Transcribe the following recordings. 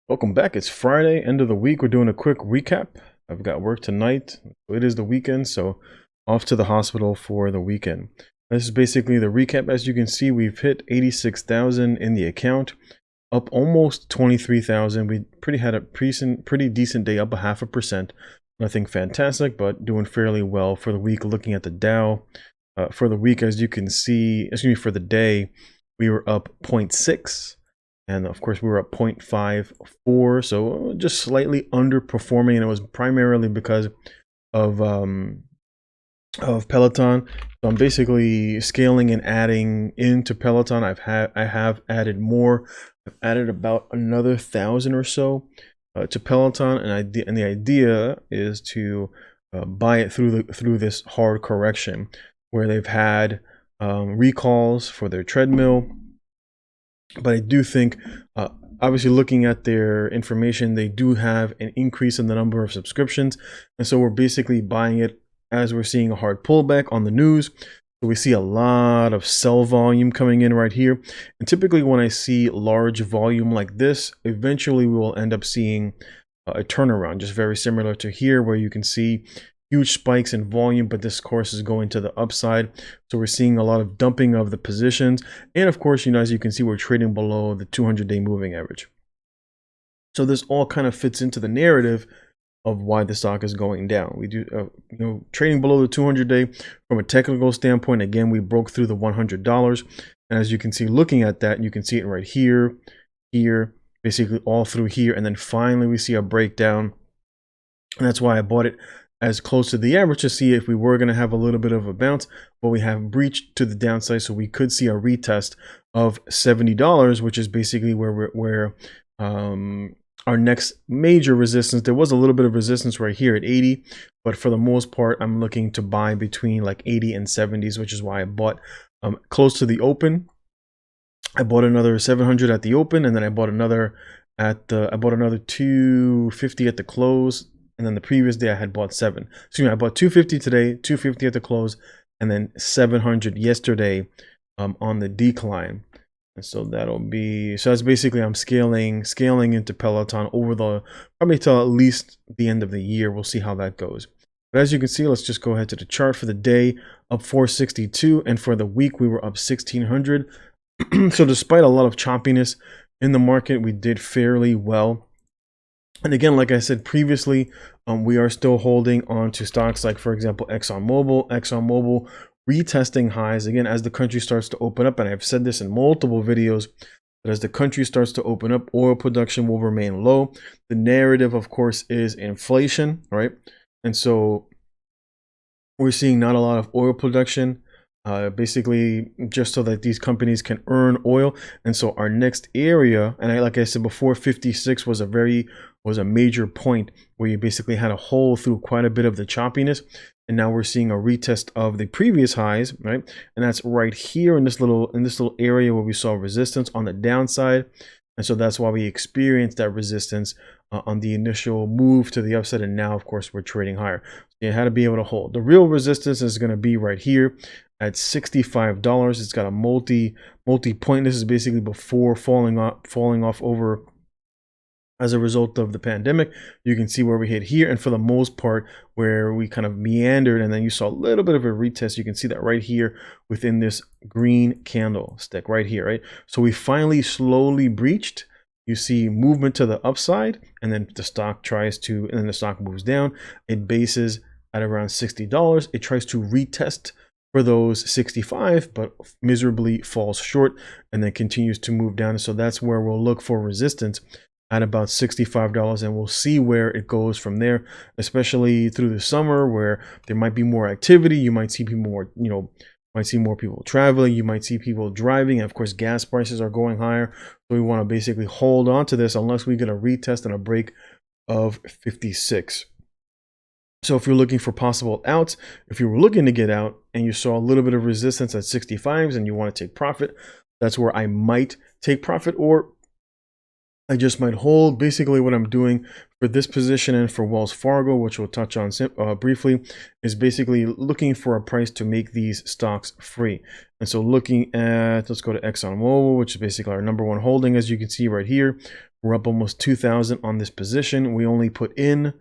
Welcome back. It's Friday, end of the week. We're doing a quick recap. I've got work tonight. It is the weekend, so off to the hospital for the weekend. This is basically the recap. As you can see, we've hit 86,000 in the account, up almost 23,000. We had a pretty decent day, up 0.5%. Nothing fantastic, but doing fairly well for the week. Looking at the Dow, for the week, as you can see, for the day, we were up 0.6. And of course, we were up 0.54, so just slightly underperforming, and it was primarily because of Peloton. So I'm basically scaling and adding into Peloton. I have added more. I've added about another 1,000 or so to Peloton, and the idea is to buy it through this hard correction where they've had recalls for their treadmill. But I do think, obviously looking at their information, they do have an increase in the number of subscriptions. And so we're basically buying it as we're seeing a hard pullback on the news. So we see a lot of sell volume coming in right here. And typically when I see large volume like this, eventually we will end up seeing a turnaround, just very similar to here where you can see huge spikes in volume, but this course is going to the upside. So we're seeing a lot of dumping of the positions. And of course, as you can see, we're trading below the 200-day moving average. So this all kind of fits into the narrative of why the stock is going down. We do, trading below the 200-day from a technical standpoint. Again, we broke through the $100. And as you can see, looking at that, you can see it right here, here, basically all through here. And then finally, we see a breakdown. And that's why I bought it as close to the average to see if we were going to have a little bit of a bounce, but we have breached to the downside, so we could see a retest of $70, which is basically where our next major resistance. There was a little bit of resistance right here at 80, but for the most part, I'm looking to buy between like 80 and 70s, which is why I bought close to the open. I bought another 700 at the open, and then I bought another at the I bought another 250 at the close. And then the previous day I had bought 7. Excuse me, I bought 250 today, 250 at the close, and then 700 yesterday on the decline. And so that's basically I'm scaling into Peloton over probably till at least the end of the year. We'll see how that goes. But as you can see, let's just go ahead to the chart. For the day, up 462, and for the week we were up 1,600. So despite a lot of choppiness in the market, we did fairly well. And again, like I said previously, we are still holding on to stocks like, for example, ExxonMobil retesting highs again as the country starts to open up. And I've said this in multiple videos, that as the country starts to open up, oil production will remain low. The narrative, of course, is inflation, right? And so we're seeing not a lot of oil production, basically just so that these companies can earn oil. And so our next area, and like I said before, 56 was a major point where you basically had a hole through quite a bit of the choppiness. And now we're seeing a retest of the previous highs, right? And that's right here in this little area where we saw resistance on the downside. And so that's why we experienced that resistance on the initial move to the upside. And now, of course, we're trading higher. So you had to be able to hold. The real resistance is going to be right here at $65. It's got a multi-point. This is basically before falling off over as a result of the pandemic. You can see where we hit here, and for the most part where we kind of meandered, and then you saw a little bit of a retest. You can see that right here within this green candlestick right here, right? So we finally slowly breached. You see movement to the upside, and then the stock moves down. It bases at around $60. It tries to retest for those 65, but miserably falls short, and then continues to move down. So that's where we'll look for resistance at about $65, and we'll see where it goes from there, especially through the summer where there might be more activity. You might see people more, might see more people traveling. You might see people driving. And of course, gas prices are going higher. So we want to basically hold on to this unless we get a retest and a break of 56. So if you're looking for possible outs, if you were looking to get out and you saw a little bit of resistance at 65s and you want to take profit, that's where I might take profit. Or I just might hold. Basically, what I'm doing for this position and for Wells Fargo, which we'll touch on briefly, is basically looking for a price to make these stocks free. And so looking at, let's go to ExxonMobil, which is basically our number one holding. As you can see right here, we're up almost 2,000 on this position. We only put in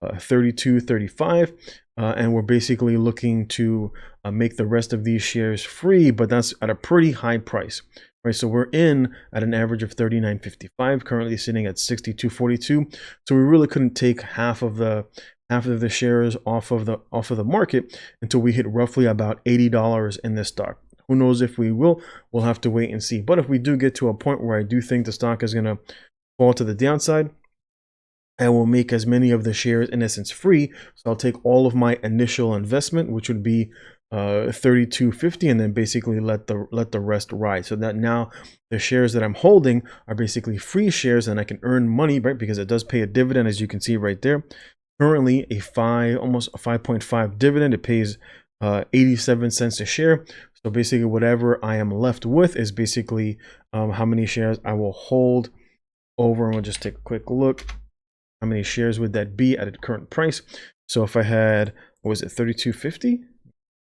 32.35, and we're basically looking to make the rest of these shares free, but that's at a pretty high price. Right, so we're in at an average of 39.55, currently sitting at 62.42. So we really couldn't take half of the shares off of the market until we hit roughly about $80 in this stock. Who knows if we will? We'll have to wait and see. But if we do get to a point where I do think the stock is going to fall to the downside, I will make as many of the shares in essence free. So I'll take all of my initial investment, which would be 32.50, and then basically let the rest ride, so that now the shares that I'm holding are basically free shares and I can earn money, right? Because it does pay a dividend, as you can see right there. Currently almost a 5.5 dividend. It pays 87 cents a share. So basically whatever I am left with is basically how many shares I will hold over, and we'll just take a quick look. How many shares would that be at a current price? So if I had, what was it, 32.50?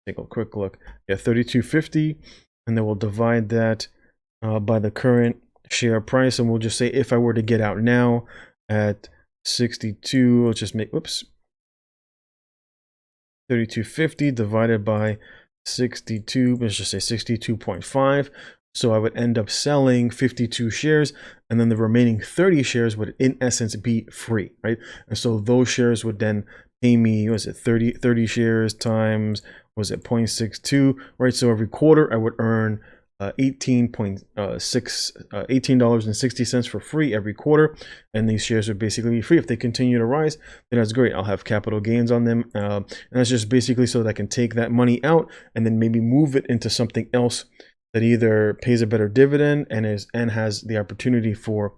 Take a quick look. Yeah, 32.50, and then we'll divide that by the current share price, and we'll just say if I were to get out now at 62, let's just make, 32.50 divided by 62, let's just say 62.5. So I would end up selling 52 shares, and then the remaining 30 shares would in essence be free, right? And so those shares would then pay me, was it 30 shares times, was it 0.62, right? So every quarter I would earn $18.60 for free every quarter, and these shares are basically free. If they continue to rise, then that's great. I'll have capital gains on them, and that's just basically so that I can take that money out and then maybe move it into something else that either pays a better dividend and has the opportunity for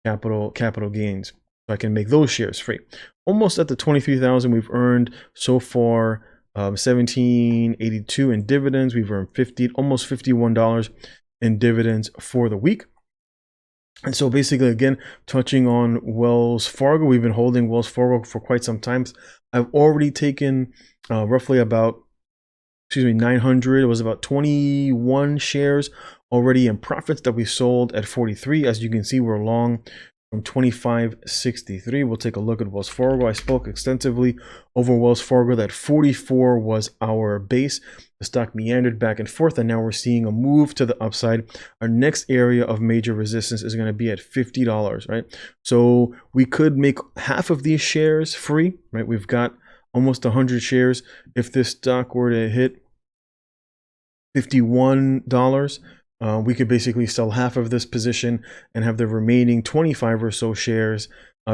capital gains, so I can make those shares free. Almost at the 23,000 we've earned so far. 17.82 in dividends. We've earned almost $51 in dividends for the week. And so basically, again, touching on Wells Fargo, we've been holding Wells Fargo for quite some time. I've already taken roughly about 900. It was about 21 shares already in profits that we sold at 43. As you can see, we're long from 25.63. We'll take a look at Wells Fargo. I spoke extensively over Wells Fargo that 44 was our base. The stock meandered back and forth, and now we're seeing a move to the upside. Our next area of major resistance is going to be at $50, right? So we could make half of these shares free, right? We've got almost 100 shares. If this stock were to hit $51, we could basically sell half of this position and have the remaining 25 or so shares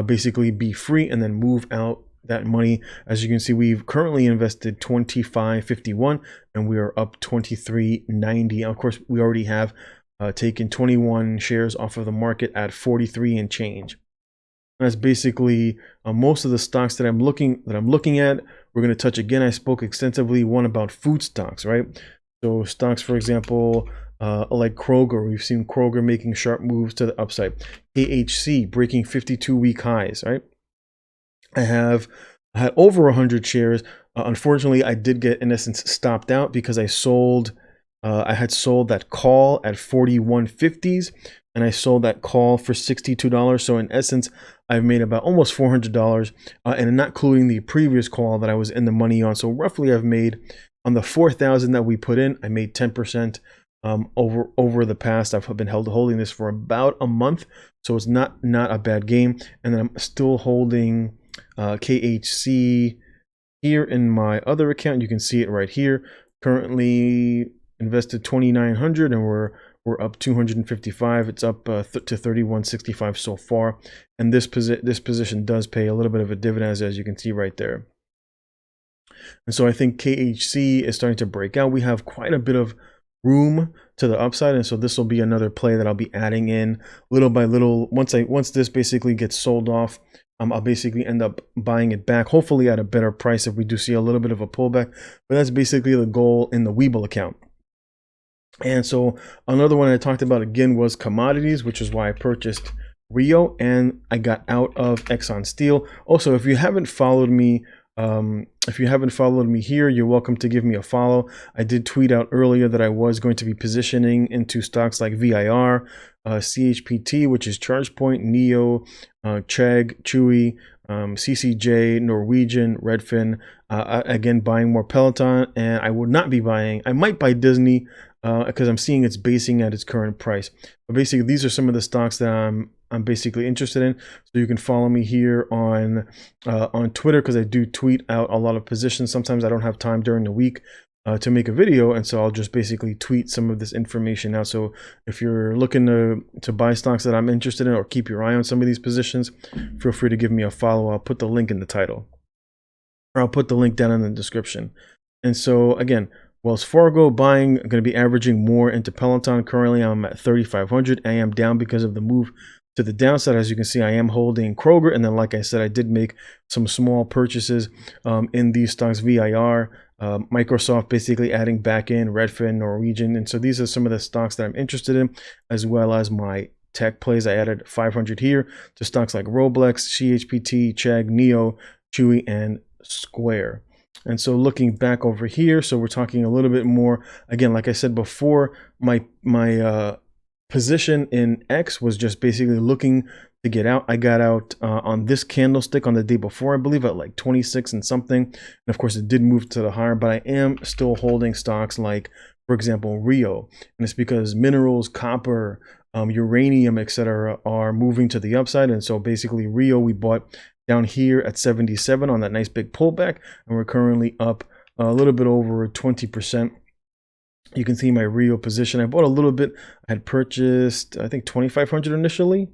basically be free, and then move out that money. As you can see, we've currently invested $25.51 and we are up $23.90. Of course, we already have taken 21 shares off of the market at 43 and change. That's basically most of the stocks that I'm looking at. We're going to touch again. I spoke extensively about food stocks, right? So stocks, for example, like Kroger, we've seen Kroger making sharp moves to the upside. KHC breaking 52-week highs, right? I had over 100 shares. Unfortunately, I did get, in essence, stopped out because I had sold that call at 41.50s, and I sold that call for $62. So in essence, I've made about almost $400, and not including the previous call that I was in the money on. So roughly, I've made on the 4,000 that we put in, I made 10%. Over the past, I've been holding this for about a month, so it's not a bad game. And then I'm still holding KHC here in my other account. You can see it right here. Currently invested 2,900, and we're up 255. It's up to 31.65 so far. And this position does pay a little bit of a dividend, as you can see right there. And so I think KHC is starting to break out. We have quite a bit of room to the upside, and so this will be another play that I'll be adding in little by little. Once this basically gets sold off, I'll basically end up buying it back, hopefully at a better price if we do see a little bit of a pullback. But that's basically the goal in the Webull account. And so another one I talked about again was commodities, which is why I purchased Rio, and I got out of Exxon Steel. Also, if you haven't followed me, here, you're welcome to give me a follow. I did tweet out earlier that I was going to be positioning into stocks like VIR, CHPT, which is ChargePoint, NEO, Chegg, Chewy, CCJ, Norwegian, Redfin. Again, buying more Peloton, and I would not be buying. I might buy Disney because I'm seeing it's basing at its current price. But basically, these are some of the stocks that I'm basically interested in. So you can follow me here on Twitter, because I do tweet out a lot of positions. Sometimes I don't have time during the week to make a video, and so I'll just basically tweet some of this information out. So if you're looking to buy stocks that I'm interested in, or keep your eye on some of these positions, feel free to give me a follow. I'll put the link in the title, or I'll put the link down in the description. And so again, Wells Fargo buying, I'm going to be averaging more into Peloton. Currently I'm at 3,500. I am down because of the move to the downside. As you can see, I am holding Kroger, and then like I said, I did make some small purchases in these stocks. VIR, Microsoft, basically adding back in Redfin, Norwegian, and so these are some of the stocks that I'm interested in, as well as my tech plays. I added 500 here to stocks like Roblox, CHPT, Chegg, NEO, Chewy, and Square. And so looking back over here, so we're talking a little bit more, again, like I said before, my position in X was just basically looking to get out. I got out on this candlestick on the day before, I believe, at like 26 and something. And of course, it did move to the higher, but I am still holding stocks like, for example, Rio. And it's because minerals, copper, uranium, etc., are moving to the upside. And so basically Rio, we bought down here at 77 on that nice big pullback, and we're currently up a little bit over 20%. You can see my Rio position. I bought a little bit. I had purchased, I think, 2,500 initially.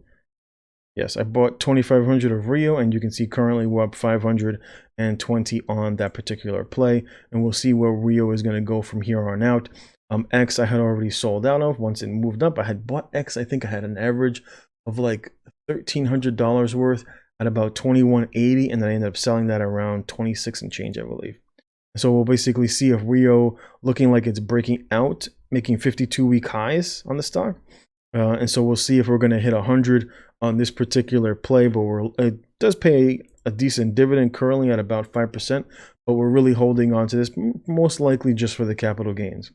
Yes, I bought 2,500 of Rio, and you can see currently we're up 520 on that particular play, and we'll see where Rio is going to go from here on out. X I had already sold out of once it moved up. I had bought X. I think I had an average of like $1,300 worth at about 21.80, and then I ended up selling that around 26 and change, I believe. So we'll basically see if Rio looking like it's breaking out, making 52-week highs on the stock. And so we'll see if we're going to hit 100 on this particular play, but it does pay a decent dividend currently at about 5%, but we're really holding on to this most likely just for the capital gains.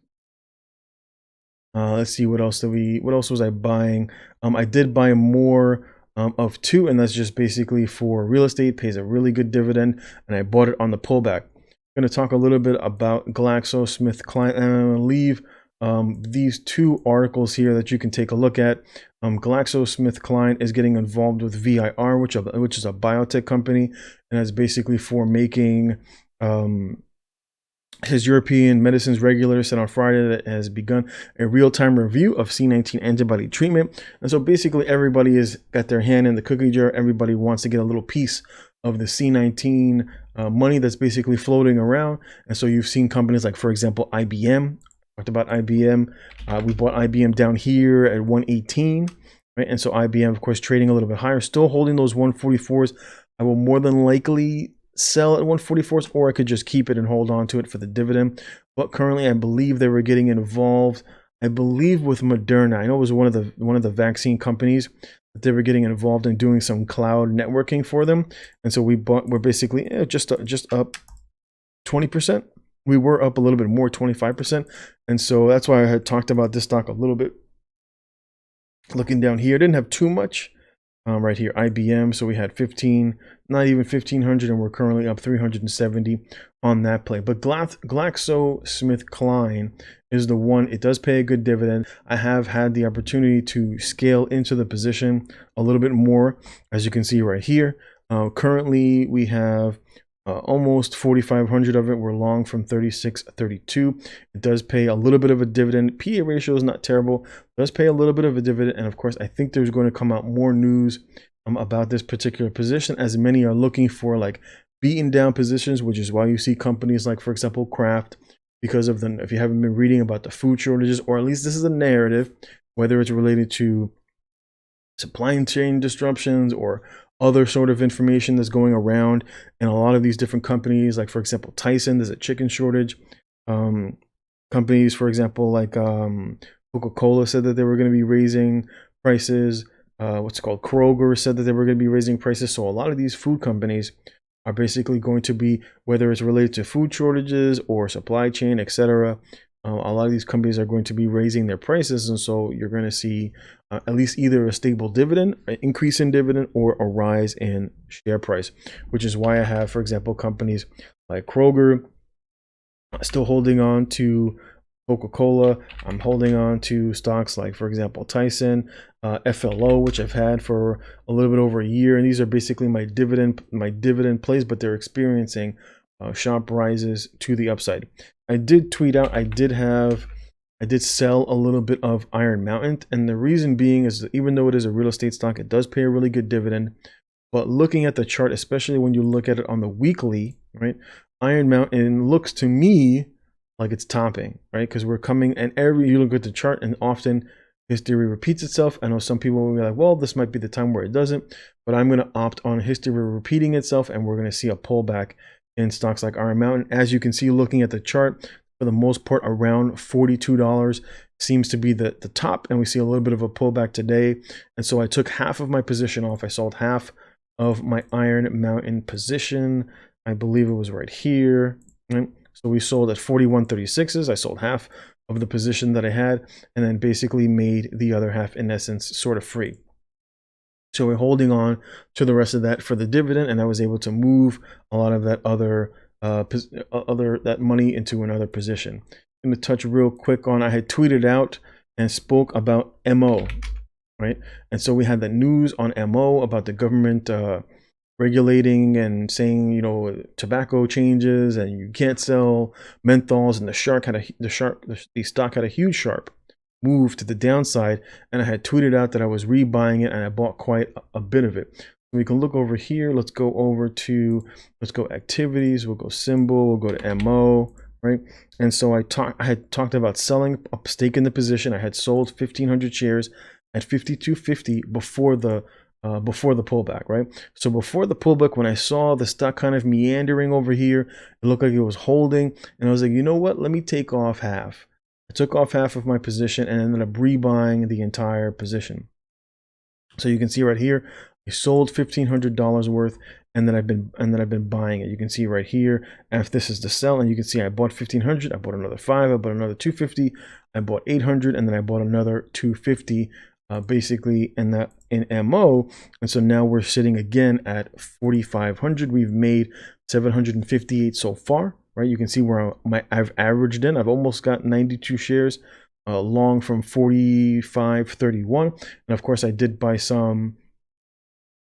Let's see, what else was I buying? I did buy more of two, and that's just basically for real estate. Pays a really good dividend, and I bought it on the pullback. I'm going to talk a little bit about GlaxoSmithKline, and I'm going to leave these two articles here that you can take a look at. GlaxoSmithKline is getting involved with VIR, which is a biotech company, and it's basically for making his European medicines regulator said on Friday that it has begun a real-time review of C19 antibody treatment. And so basically everybody has got their hand in the cookie jar. Everybody wants to get a little piece of the C19 money that's basically floating around. And so you've seen companies like, for example, IBM. Talked about IBM. We bought IBM down here at 118. Right? And so IBM, of course, trading a little bit higher, still holding those 144s. I will more than likely sell at 144s, or I could just keep it and hold on to it for the dividend. But currently, I believe they were getting involved, I believe, with Moderna. I know it was one of the vaccine companies that they were getting involved in doing some cloud networking for them. And so we're basically just up 20%. We were up a little bit more, 25%. And so that's why I had talked about this stock a little bit. Looking down here, didn't have too much. Right here, IBM. So we had 15, not even 1,500, and we're currently up 370 on that play. But GlaxoSmithKline is the one. It does pay a good dividend. I have had the opportunity to scale into the position a little bit more, as you can see right here. Currently, we have almost 4,500 of it. We're long from 36.32. It does pay a little bit of a dividend. PA ratio is not terrible. It does pay a little bit of a dividend. And of course, I think there's going to come out more news about this particular position, as many are looking for like beaten down positions, which is why you see companies like, for example, Kraft, because of if you haven't been reading about the food shortages, or at least this is a narrative, whether it's related to supply chain disruptions or other sort of information that's going around in a lot of these different companies, like for example Tyson, there's a chicken shortage. Companies, for example, like Coca-Cola said that they were going to be raising prices. what's it called? Kroger said that they were going to be raising prices. So a lot of these food companies are basically going to be, whether it's related to food shortages or supply chain, etc. A lot of these companies are going to be raising their prices, and so you're going to see at least either a stable dividend, an increase in dividend, or a rise in share price, which is why I have, for example, companies like Kroger still holding on to Coca-Cola. I'm holding on to stocks like, for example, Tyson, FLO, which I've had for a little bit over a year, and these are basically my dividend plays, but they're experiencing sharp rises to the upside. I did tweet out I did sell a little bit of Iron Mountain, and the reason being is that even though it is a real estate stock, it does pay a really good dividend. But looking at the chart, especially when you look at it on the weekly, right, Iron Mountain looks to me like it's topping, right? Because we're coming, and you look at the chart, and often history repeats itself. I know some people will be like, well, this might be the time where it doesn't, but I'm going to opt on history repeating itself, and we're going to see a pullback in stocks like Iron Mountain. As you can see, looking at the chart, for the most part, around $42 seems to be the top, and we see a little bit of a pullback today. And so I took half of my position off. I sold half of my Iron Mountain position. I believe it was right here, right? So we sold at 41.36s. I sold half of the position that I had, and then basically made the other half, in essence, sort of free. So we're holding on to the rest of that for the dividend, and I was able to move a lot of that that money into another position. I'm going to touch real quick on, I had tweeted out and spoke about MO, right? And so we had the news on MO about the government regulating and saying, you know, tobacco changes and you can't sell menthols, and the stock had a huge sharp move to the downside, and I had tweeted out that I was rebuying it, and I bought quite a bit of it. We can look over here. Let's go activities. We'll go symbol. We'll go to MO, right? And so I had talked about selling a stake in the position. I had sold 1,500 shares at 52.50 before the pullback, right? So before the pullback, when I saw the stock kind of meandering over here, it looked like it was holding, and I was like, you know what? Let me take off half. I took off half of my position and ended up rebuying the entire position. So you can see right here, I sold $1,500 worth, and then I've been buying it. You can see right here, if this is the sell, and you can see I bought 1,500, I bought another 5, I bought another 250, I bought 800, and then I bought another 250. Basically in MO, and so now we're sitting again at 4,500. We've made 758 so far, right? You can see where I've averaged in. I've almost got 92 shares long from 45.31, and of course I did buy some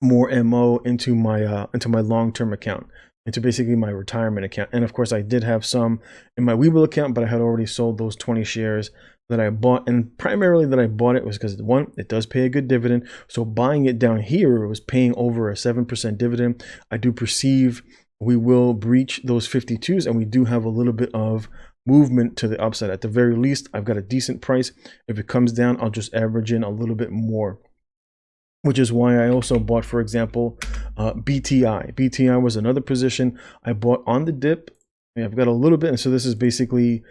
more MO into my long-term account, into basically my retirement account. And of course I did have some in my Webull account, but I had already sold those 20 shares that I bought, and primarily that I bought it was because, one, it does pay a good dividend. So buying it down here, it was paying over a 7% dividend. I do perceive we will breach those 52s, and we do have a little bit of movement to the upside. At the very least, I've got a decent price. If it comes down, I'll just average in a little bit more, which is why I also bought, for example, BTI. BTI was another position I bought on the dip. I've got a little bit, and so this is basically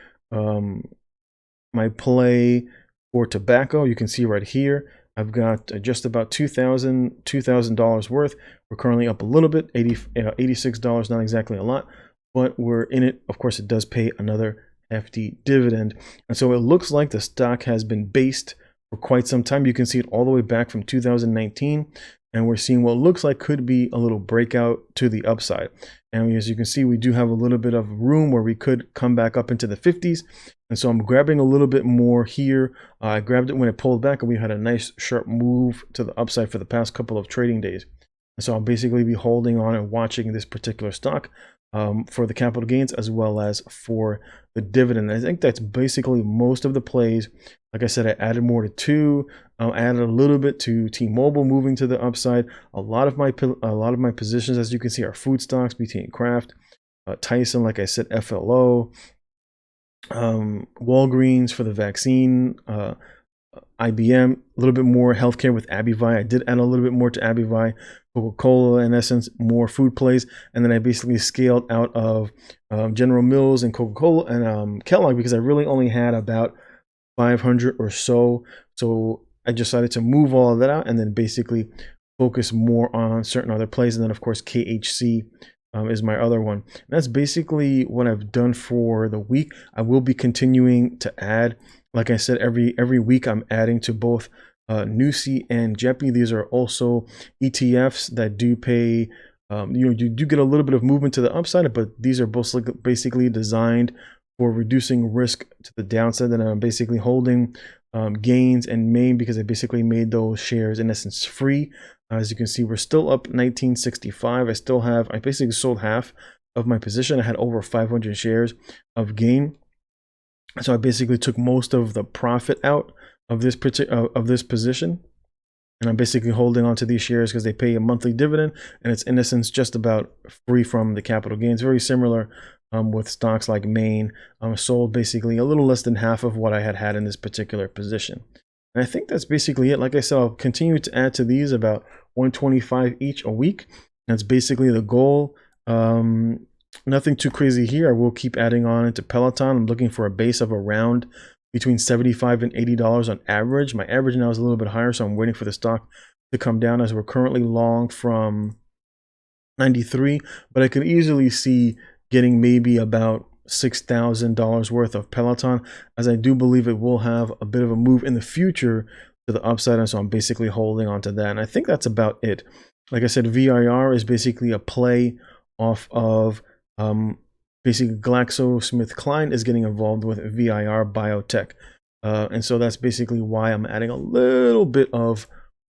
my play for tobacco. You can see right here, I've got just about $2,000 worth. We're currently up a little bit, $86, not exactly a lot, but we're in it. Of course, it does pay another hefty dividend. And so it looks like the stock has been based for quite some time. You can see it all the way back from 2019. And we're seeing what looks like could be a little breakout to the upside. And as you can see, we do have a little bit of room where we could come back up into the 50s. And so I'm grabbing a little bit more here. I grabbed it when it pulled back, and we had a nice sharp move to the upside for the past couple of trading days. And so I'll basically be holding on and watching this particular stock for the capital gains as well as for the dividend. I think that's basically most of the plays. Like I said, I added more to two. I added a little bit to T-Mobile moving to the upside. A lot of my positions, as you can see, are food stocks, BT and Kraft, Tyson, like I said, FLO, Walgreens for the vaccine, IBM, a little bit more healthcare with Abivai. I did add a little bit more to Abivai. Coca-Cola, in essence, more food plays, and then I basically scaled out of General Mills and Coca-Cola and Kellogg, because I really only had about 500 or so. So I decided to move all of that out and then basically focus more on certain other plays. And then of course KHC is my other one. And that's basically what I've done for the week. I will be continuing to add, like I said, every week I'm adding to both NUSI and JEPI. These are also ETFs that do pay, you do get a little bit of movement to the upside, but these are both basically designed for reducing risk to the downside. And I'm basically holding gains and main because I basically made those shares in essence free. As you can see, we're still up 1965. I basically sold half of my position. I had over 500 shares of gain. So I basically took most of the profit out of this position. And I'm basically holding on to these shares because they pay a monthly dividend. And it's in essence just about free from the capital gains. Very similar with stocks like Main. Sold basically a little less than half of what I had in this particular position. And I think that's basically it. Like I said, I'll continue to add to these about 125 each a week. That's basically the goal. Nothing too crazy here. I will keep adding on into Peloton. I'm looking for a base of around between $75 and $80 on average. My average now is a little bit higher, so I'm waiting for the stock to come down as we're currently long from 93. But I could easily see getting maybe about $6,000 worth of Peloton, as I do believe it will have a bit of a move in the future to the upside, and so I'm basically holding on to that. And I think that's about it. Like I said, VIR is basically a play off of basically GlaxoSmithKline is getting involved with VIR Biotech, and so that's basically why I'm adding a little bit of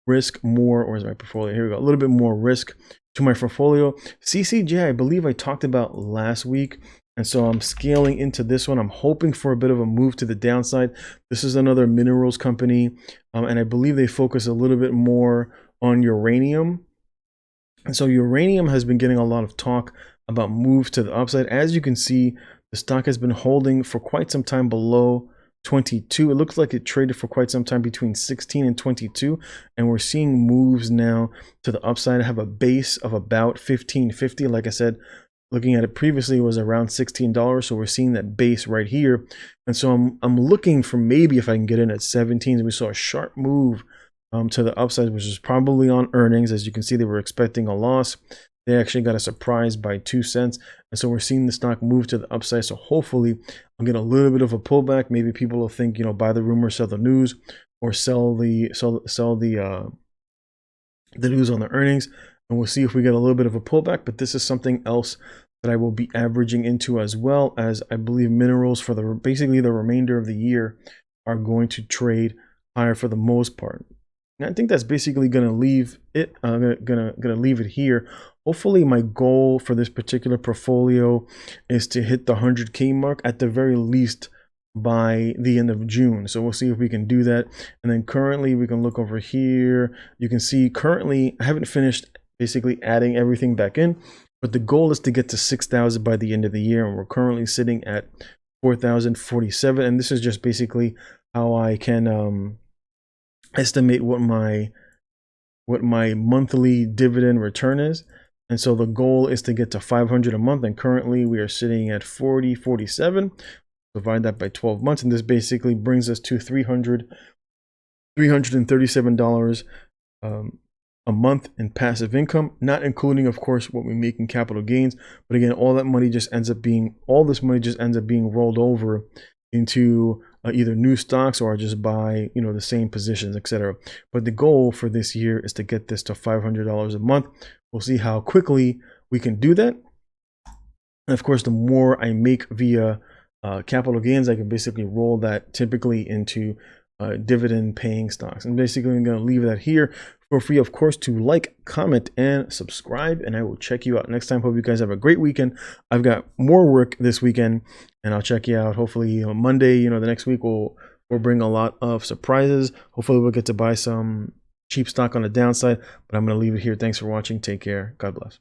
risk more. Or is my portfolio? Here we go. A little bit more risk to my portfolio. CCJ, I believe I talked about last week. And so I'm scaling into this one. I'm hoping for a bit of a move to the downside. This is another minerals company. And I believe they focus a little bit more on uranium. And so uranium has been getting a lot of talk about moves to the upside. As you can see, the stock has been holding for quite some time below 22. It looks like it traded for quite some time between 16 and 22. And we're seeing moves now to the upside. I have a base of about 15.50. Like I said, looking at it previously, it was around $16, so we're seeing that base right here. And so I'm looking for maybe if I can get in at 17. We saw a sharp move to the upside, which is probably on earnings. As you can see, they were expecting a loss. They actually got a surprise by 2 cents. And so we're seeing the stock move to the upside. So hopefully I'll get a little bit of a pullback. Maybe people will think, buy the rumor, sell the news, or sell the news on the earnings. And we'll see if we get a little bit of a pullback. But this is something else that I will be averaging into, as well as I believe minerals for basically the remainder of the year are going to trade higher for the most part. And I think that's basically going to leave it. I'm gonna leave it here. Hopefully my goal for this particular portfolio is to hit the 100K mark at the very least by the end of June. So we'll see if we can do that. And then currently we can look over here. You can see currently I haven't finished basically adding everything back in, but the goal is to get to 6,000 by the end of the year. And we're currently sitting at 4,047. And this is just basically how I can estimate what my monthly dividend return is. And so the goal is to get to 500 a month. And currently we are sitting at 40.47. Divide that by 12 months. And this basically brings us to $337 a month in passive income, not including, of course, what we make in capital gains. But again, all this money just ends up being rolled over into either new stocks or just buy, the same positions, etc. But the goal for this year is to get this to $500 a month. We'll see how quickly we can do that. And of course, the more I make via capital gains, I can basically roll that typically into dividend paying stocks. And basically I'm going to leave that here. Feel free, of course, to like, comment, and subscribe, and I will check you out next time. Hope you guys have a great weekend. I've got more work this weekend, and I'll check you out hopefully Monday. The next week will bring a lot of surprises. Hopefully we'll get to buy some cheap stock on the downside, but I'm going to leave it here. Thanks for watching. Take care. God bless.